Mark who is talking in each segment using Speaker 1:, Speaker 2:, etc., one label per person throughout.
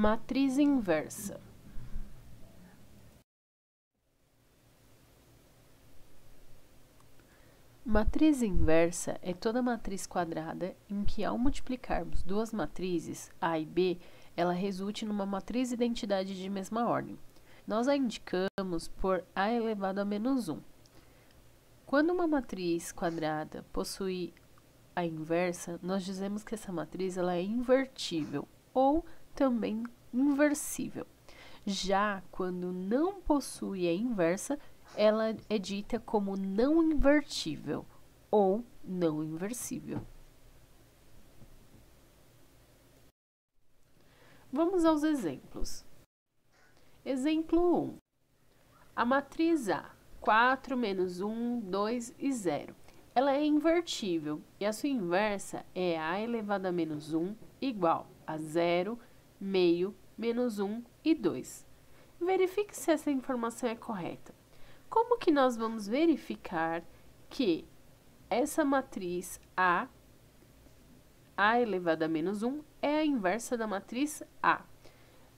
Speaker 1: Matriz inversa. Matriz inversa é toda matriz quadrada em que, ao multiplicarmos duas matrizes, A e B, ela resulte numa matriz identidade de mesma ordem. Nós a indicamos por A elevado a menos 1. Quando uma matriz quadrada possui a inversa, nós dizemos que essa matriz ela é invertível ou também inversível. Já quando não possui a inversa, ela é dita como não invertível ou não inversível. Vamos aos exemplos. Exemplo 1. A matriz A, 4, menos 1, 2 e 0. Ela é invertível e a sua inversa é A elevado a menos 1 igual a 0, meio, menos 1 e 2. Verifique se essa informação é correta. Como que nós vamos verificar que essa matriz A elevado a menos 1, é a inversa da matriz A?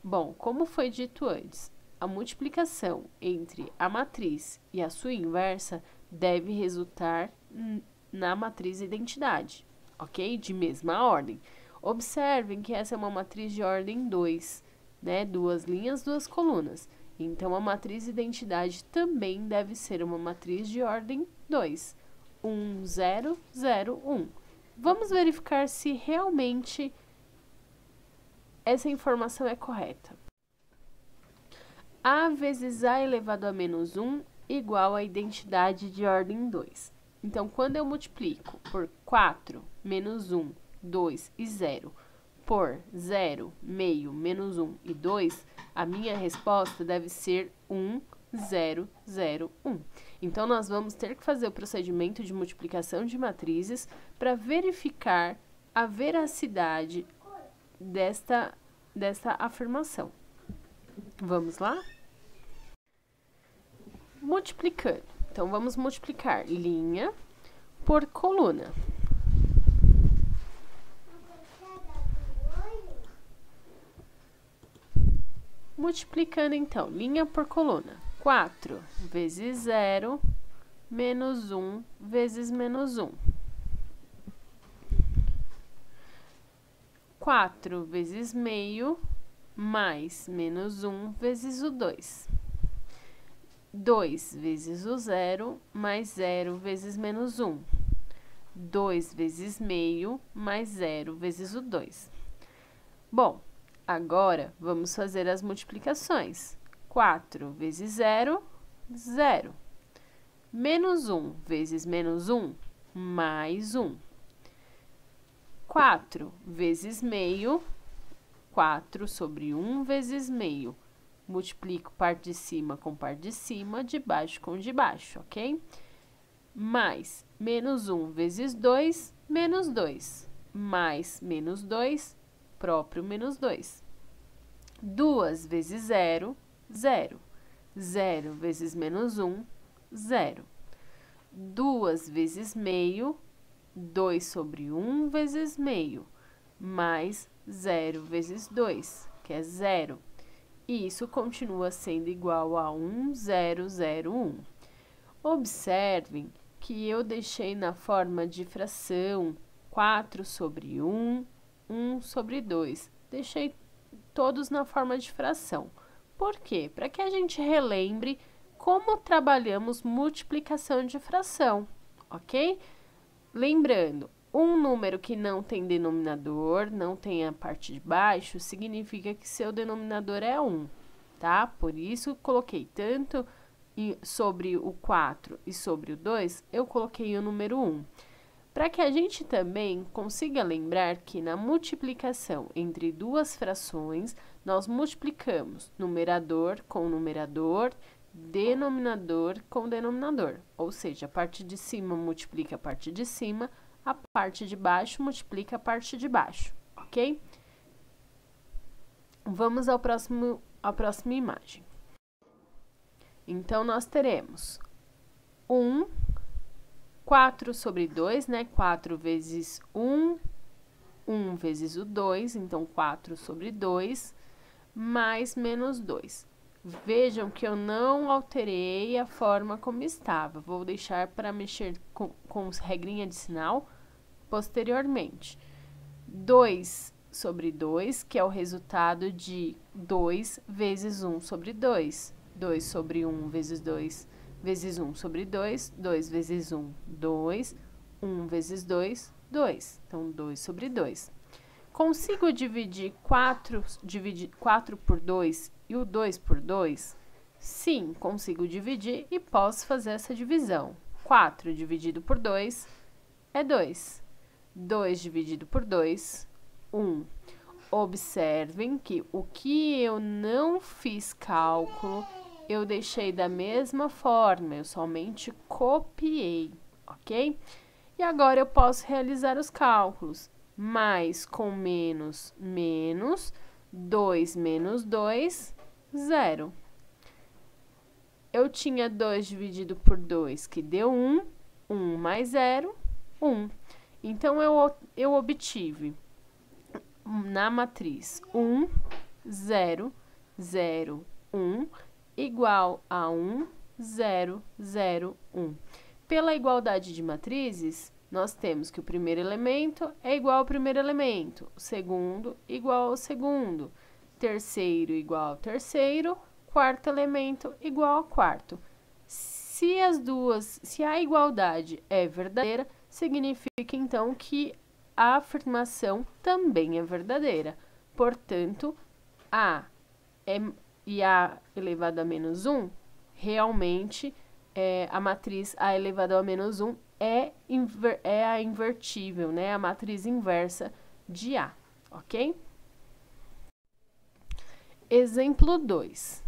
Speaker 1: Bom, como foi dito antes, a multiplicação entre a matriz e a sua inversa deve resultar na matriz identidade, ok? De mesma ordem. Observem que essa é uma matriz de ordem 2, né? Duas linhas, duas colunas. Então, a matriz identidade também deve ser uma matriz de ordem 2. 1, 0, 0, 1. Vamos verificar se realmente essa informação é correta. A vezes A elevado a menos 1 igual à identidade de ordem 2. Então, quando eu multiplico por 4, menos 1, 2 e 0, por 0, meio, menos 1 e 2, a minha resposta deve ser 1, 0, 0, 1. Então, nós vamos ter que fazer o procedimento de multiplicação de matrizes para verificar a veracidade desta afirmação. Vamos lá? Multiplicando. Então, vamos multiplicar linha por coluna. Multiplicando, então, linha por coluna. 4 vezes 0, menos 1 vezes menos 1. 4 vezes meio, mais menos 1 vezes o 2. 2 vezes o 0, mais 0 vezes menos 1. 2 vezes meio, mais 0 vezes o 2. Bom, agora, vamos fazer as multiplicações. 4 vezes 0, 0. Menos 1 vezes menos 1, mais 1. 4 vezes meio, 4 sobre 1 vezes meio. Multiplico parte de cima com parte de cima, de baixo com de baixo, ok? Mais menos 1 vezes 2, menos 2. Mais menos 2, próprio menos 2. 2 vezes 0, 0. 0 vezes menos 1, 0. 2 vezes meio, 2 sobre 1 vezes meio, mais 0 vezes 2, que é 0. E isso continua sendo igual a 1, 0, 0, 1. Observem que eu deixei na forma de fração 4 sobre 1, 1 sobre 2. Deixei todos na forma de fração. Por quê? Para que a gente relembre como trabalhamos multiplicação de fração, ok? Lembrando, um número que não tem denominador, não tem a parte de baixo, significa que seu denominador é 1, tá? Por isso, coloquei tanto sobre o 4 e sobre o 2, eu coloquei o número 1. Para que a gente também consiga lembrar que na multiplicação entre duas frações, nós multiplicamos numerador com numerador, denominador com denominador. Ou seja, a parte de cima multiplica a parte de cima, a parte de baixo multiplica a parte de baixo, ok? Vamos à próxima imagem. Então, nós teremos 4 sobre 2, né? 4 vezes 1, 1 vezes o 2, então 4 sobre 2, mais menos 2. Vejam que eu não alterei a forma como estava. Vou deixar para mexer com regrinha de sinal posteriormente. 2 sobre 2, que é o resultado de 2 vezes 1 sobre 2. 2 sobre 1 vezes 2 vezes 1 sobre 2. 2 vezes 1, 2. 1 vezes 2, 2. Então, 2 sobre 2. Consigo dividir 4 por 2 e o 2 por 2? Sim, consigo dividir e posso fazer essa divisão. 4 dividido por 2 é 2. 2 dividido por 2, 1. Observem que o que eu não fiz cálculo, eu deixei da mesma forma, eu somente copiei, ok? E agora eu posso realizar os cálculos. Mais com menos, menos, 2 menos 2, 0. Eu tinha 2 dividido por 2, que deu 1. 1 mais 0, 1. Então, eu obtive na matriz 1, 0, 0, 1, igual a 1, 0, 0, 1. Pela igualdade de matrizes, nós temos que o primeiro elemento é igual ao primeiro elemento, o segundo igual ao segundo, terceiro igual ao terceiro, quarto elemento igual ao quarto. Se a igualdade é verdadeira, significa então que a afirmação também é verdadeira. Portanto, A e A elevado a menos 1, realmente a matriz A elevado a menos 1 é a invertível, né? A matriz inversa de A, ok? Exemplo 2.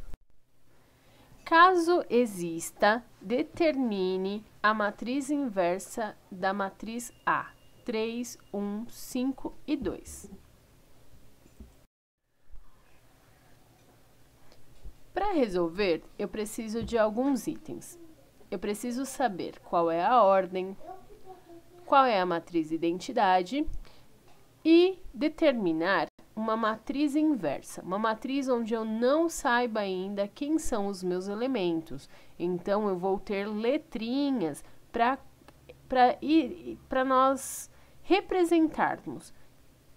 Speaker 1: Caso exista, determine a matriz inversa da matriz A, 3, 1, 5 e 2. Para resolver, eu preciso de alguns itens. Eu preciso saber qual é a ordem, qual é a matriz identidade e determinar uma matriz inversa, uma matriz onde eu não saiba ainda quem são os meus elementos. Então, eu vou ter letrinhas para nós representarmos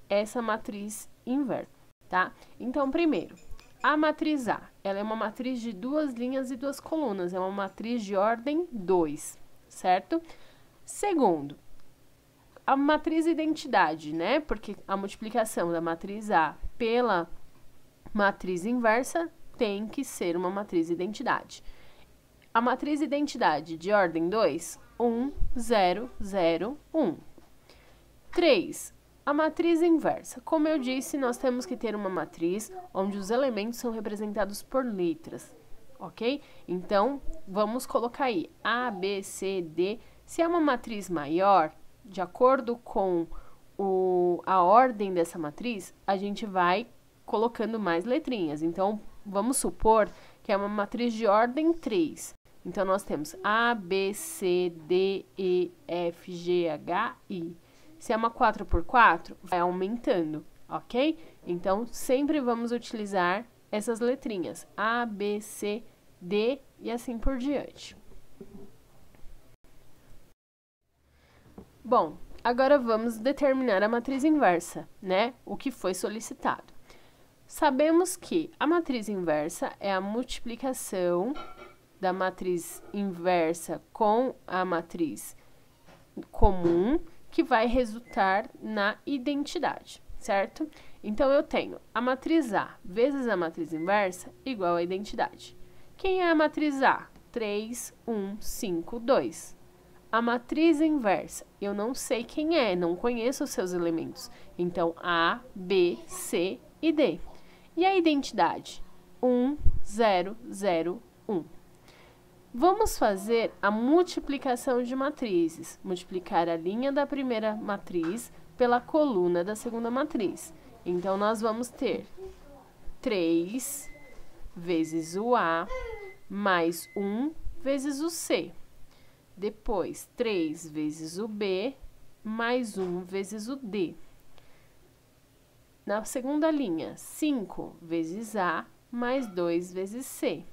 Speaker 1: essa matriz inversa, tá? Então, primeiro, a matriz A, ela é uma matriz de 2 linhas e 2 colunas, é uma matriz de ordem 2, certo? Segundo, a matriz identidade, né? Porque a multiplicação da matriz A pela matriz inversa tem que ser uma matriz identidade. A matriz identidade de ordem 2, 1, 0, 0, 1. 3. A matriz inversa. Como eu disse, nós temos que ter uma matriz onde os elementos são representados por letras, ok? Então, vamos colocar aí A, B, C, D. Se é uma matriz maior, de acordo com a ordem dessa matriz, a gente vai colocando mais letrinhas. Então, vamos supor que é uma matriz de ordem 3. Então, nós temos A, B, C, D, E, F, G, H, I. Se é uma 4x4, vai aumentando, ok? Então, sempre vamos utilizar essas letrinhas. A, B, C, D e assim por diante. Bom, agora vamos determinar a matriz inversa, né? O que foi solicitado. Sabemos que a matriz inversa é a multiplicação da matriz inversa com a matriz comum, que vai resultar na identidade, certo? Então, eu tenho a matriz A vezes a matriz inversa igual à identidade. Quem é a matriz A? 3, 1, 5, 2. A matriz inversa, eu não sei quem é, não conheço os seus elementos. Então, A, B, C e D. E a identidade? 1, 0, 0, 1. Vamos fazer a multiplicação de matrizes. Multiplicar a linha da primeira matriz pela coluna da segunda matriz. Então, nós vamos ter 3 vezes o A mais 1 vezes o C. Depois, 3 vezes o B mais 1 vezes o D. Na segunda linha, 5 vezes A mais 2 vezes C.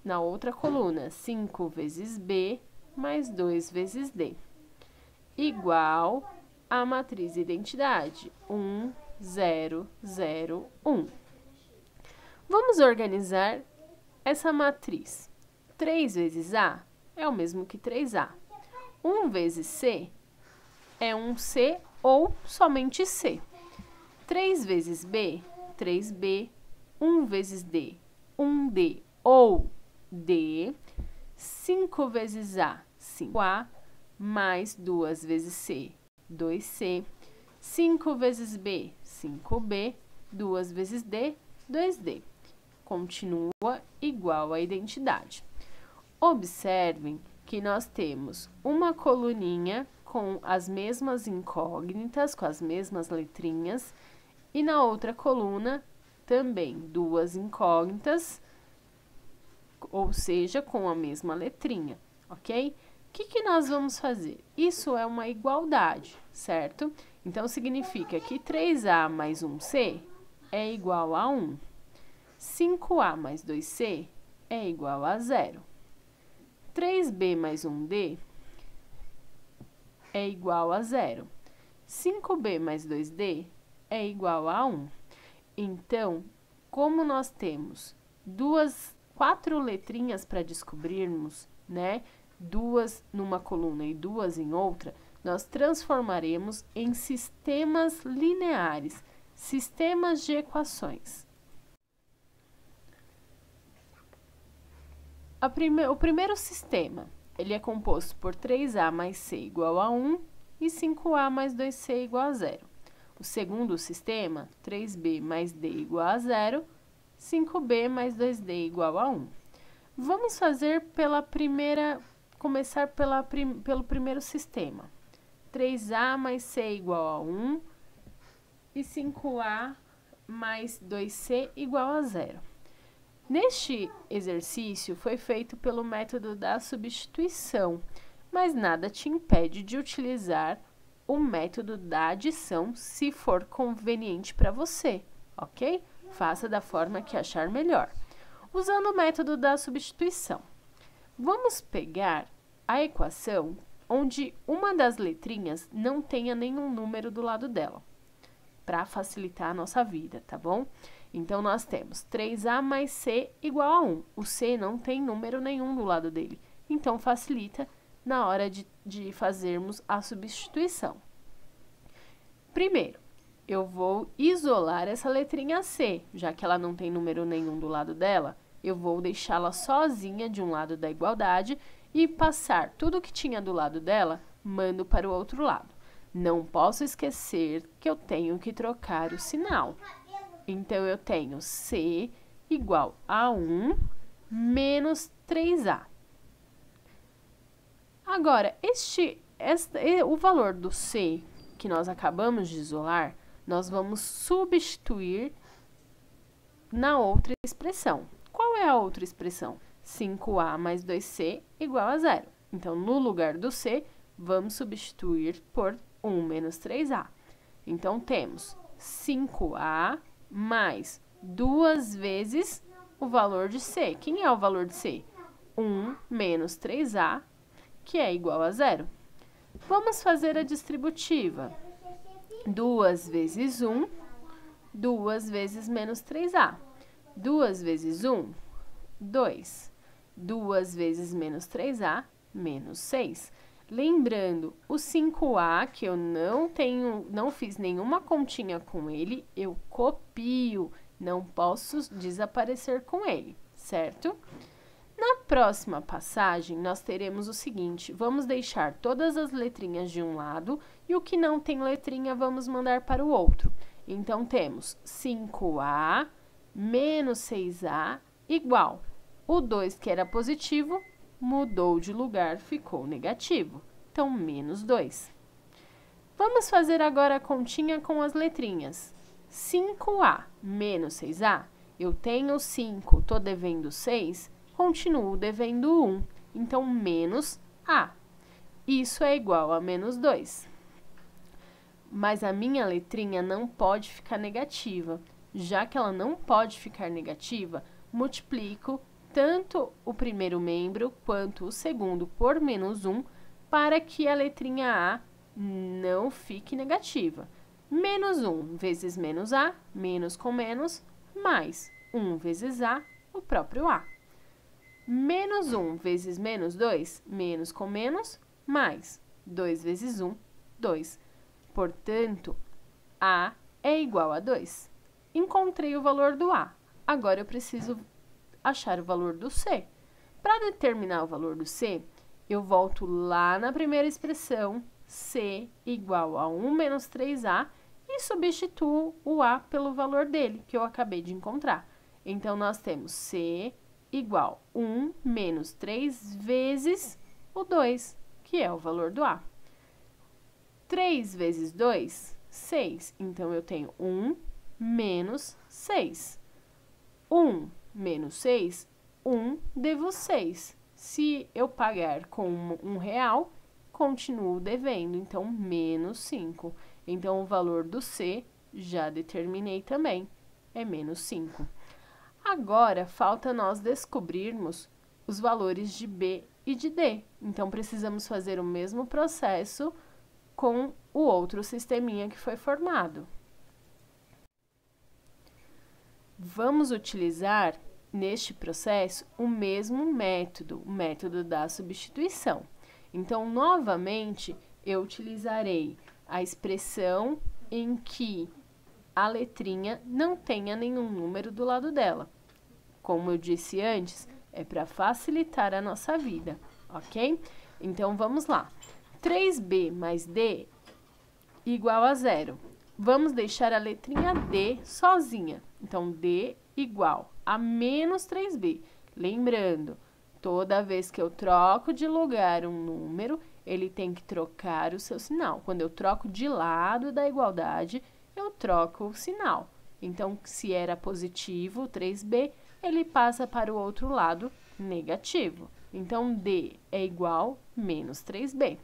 Speaker 1: Na outra coluna, 5 vezes B mais 2 vezes D. Igual a matriz identidade, 1, 0, 0, 1. Vamos organizar essa matriz. 3 vezes A é o mesmo que 3A. 1 vezes C é um C ou somente C. 3 vezes B, 3B. 1 vezes D, 1D ou D. 5 vezes A, 5A. Mais 2 vezes C, 2C. 5 vezes B, 5B. 2 vezes D, 2D. Continua igual à identidade. Observem que nós temos uma coluninha com as mesmas incógnitas, com as mesmas letrinhas, e na outra coluna também 2 incógnitas, ou seja, com a mesma letrinha, ok? O que nós vamos fazer? Isso é uma igualdade, certo? Então, significa que 3A mais 1C é igual a 1. 5A mais 2C é igual a 0. 3B mais 1D é igual a 0. 5B mais 2D é igual a 1. Então, como nós temos 4 letrinhas para descobrirmos, né? 2 numa coluna e 2 em outra, nós transformaremos em sistemas lineares, sistemas de equações. O primeiro sistema, ele é composto por 3A mais C igual a 1 e 5A mais 2C igual a 0. O segundo sistema, 3B mais D igual a 0, 5B mais 2D igual a 1. Vamos fazer começar pelo primeiro sistema. 3A mais C igual a 1 e 5A mais 2C igual a 0. Neste exercício foi feito pelo método da substituição, mas nada te impede de utilizar o método da adição se for conveniente para você, ok? Faça da forma que achar melhor. Usando o método da substituição, vamos pegar a equação onde uma das letrinhas não tenha nenhum número do lado dela, para facilitar a nossa vida, tá bom? Então, nós temos 3A mais C igual a 1. O C não tem número nenhum do lado dele, então facilita na hora de fazermos a substituição. Primeiro, eu vou isolar essa letrinha C, já que ela não tem número nenhum do lado dela, eu vou deixá-la sozinha de um lado da igualdade e passar tudo que tinha do lado dela, mando para o outro lado. Não posso esquecer que eu tenho que trocar o sinal. Então, eu tenho C igual a 1 menos 3A. Agora, o valor do C que nós acabamos de isolar, nós vamos substituir na outra expressão. Qual é a outra expressão? 5A mais 2C igual a 0. Então, no lugar do C, vamos substituir por 1 menos 3A. Então, temos 5A mais 2 vezes o valor de C. Quem é o valor de C? 1 menos 3A, que é igual a 0. Vamos fazer a distributiva. 2 vezes 1, 2 vezes menos 3A. 2 vezes 1, 2. 2 vezes menos 3A, menos 6. Lembrando, o 5A, que eu não fiz nenhuma continha com ele, eu copio, não posso desaparecer com ele, certo? Na próxima passagem, nós teremos o seguinte, vamos deixar todas as letrinhas de um lado e o que não tem letrinha vamos mandar para o outro. Então, temos 5A menos 6A igual. O 2, que era positivo, mudou de lugar, ficou negativo. Então, menos 2. Vamos fazer agora a continha com as letrinhas. 5A menos 6A, eu tenho 5, estou devendo 6, continuo devendo 1. Então, menos A. Isso é igual a menos 2. mas a minha letrinha não pode ficar negativa. Já que ela não pode ficar negativa, multiplico tanto o primeiro membro quanto o segundo por menos 1 para que a letrinha A não fique negativa. Menos 1 vezes menos A, menos com menos, mais 1 vezes A, o próprio A. Menos 1 vezes menos 2, menos com menos, mais 2 vezes 1, 2. Portanto, A é igual a 2. Encontrei o valor do A. Agora eu preciso achar o valor do C. Para determinar o valor do C, eu volto lá na primeira expressão, C igual a 1 menos 3A, e substituo o A pelo valor dele, que eu acabei de encontrar. Então, nós temos C igual a 1 menos 3 vezes o 2, que é o valor do A. 3 vezes 2, 6. Então, eu tenho 1 menos 6. 1 menos 6, 1 devo 6. Se eu pagar com R$1, continuo devendo, então, menos 5. Então, o valor do C, já determinei também, é menos 5. Agora, falta nós descobrirmos os valores de B e de D. Então, precisamos fazer o mesmo processo com o outro sisteminha que foi formado. Vamos utilizar, neste processo, o mesmo método, o método da substituição. Então, novamente, eu utilizarei a expressão em que a letrinha não tenha nenhum número do lado dela. Como eu disse antes, é para facilitar a nossa vida, ok? Então, vamos lá. 3B mais D igual a 0. Vamos deixar a letrinha D sozinha. Então, D igual a menos 3B. Lembrando, toda vez que eu troco de lugar um número, ele tem que trocar o seu sinal. Quando eu troco de lado da igualdade, eu troco o sinal. Então, se era positivo, 3B, ele passa para o outro lado, negativo. Então, D é igual a menos 3B.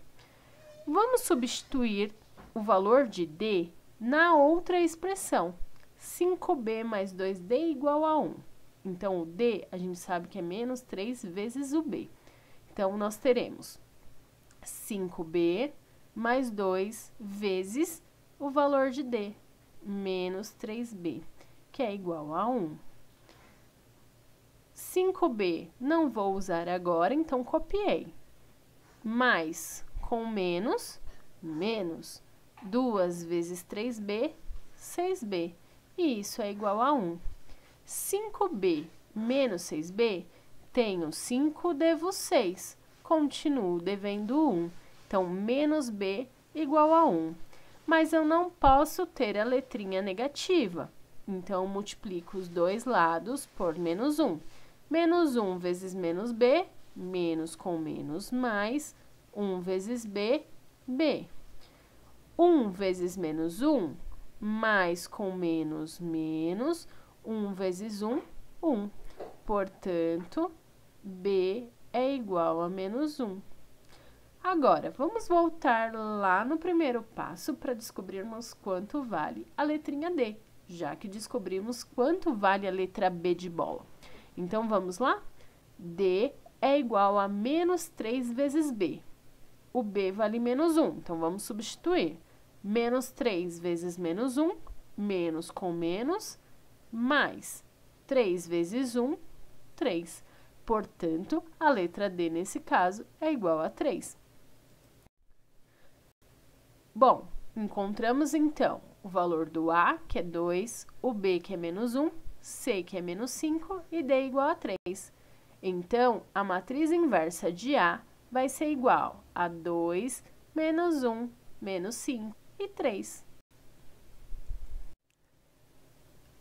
Speaker 1: Vamos substituir o valor de D na outra expressão. 5B mais 2D igual a 1. Então, o D, a gente sabe que é menos 3 vezes o B. Então, nós teremos 5B mais 2 vezes o valor de D, menos 3B, que é igual a 1. 5B não vou usar agora, então copiei. Mais com menos, menos 2 vezes 3B, 6B. E isso é igual a 1. 5B menos 6B, tenho 5, devo 6. Continuo devendo 1. Então, menos B igual a 1. Mas eu não posso ter a letrinha negativa. Então, multiplico os dois lados por menos 1. Menos 1 vezes menos B, menos com menos mais, 1 vezes B, B. 1 vezes menos 1, mais com menos, menos, 1 vezes 1, 1. Portanto, B é igual a menos 1. Agora, vamos voltar lá no primeiro passo para descobrirmos quanto vale a letrinha D, já que descobrimos quanto vale a letra B de bola. Então, vamos lá? D é igual a menos 3 vezes B. O B vale menos 1, então vamos substituir. Menos 3 vezes menos 1, menos com menos, mais 3 vezes 1, 3. Portanto, a letra D, nesse caso, é igual a 3. Bom, encontramos, então, o valor do A, que é 2, o B, que é menos 1, C, que é menos 5, e D igual a 3. Então, a matriz inversa de A vai ser igual a 2, menos 1, menos 5 e 3.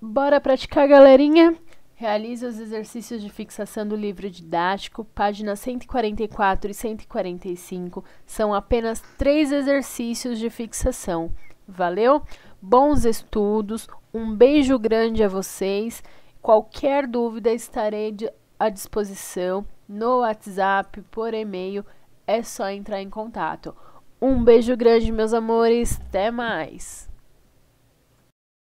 Speaker 1: Bora praticar, galerinha? Realize os exercícios de fixação do livro didático, páginas 144 e 145. São apenas 3 exercícios de fixação. Valeu? Bons estudos, um beijo grande a vocês. Qualquer dúvida, estarei à disposição no WhatsApp, por e-mail, é só entrar em contato. Um beijo grande, meus amores. Até mais.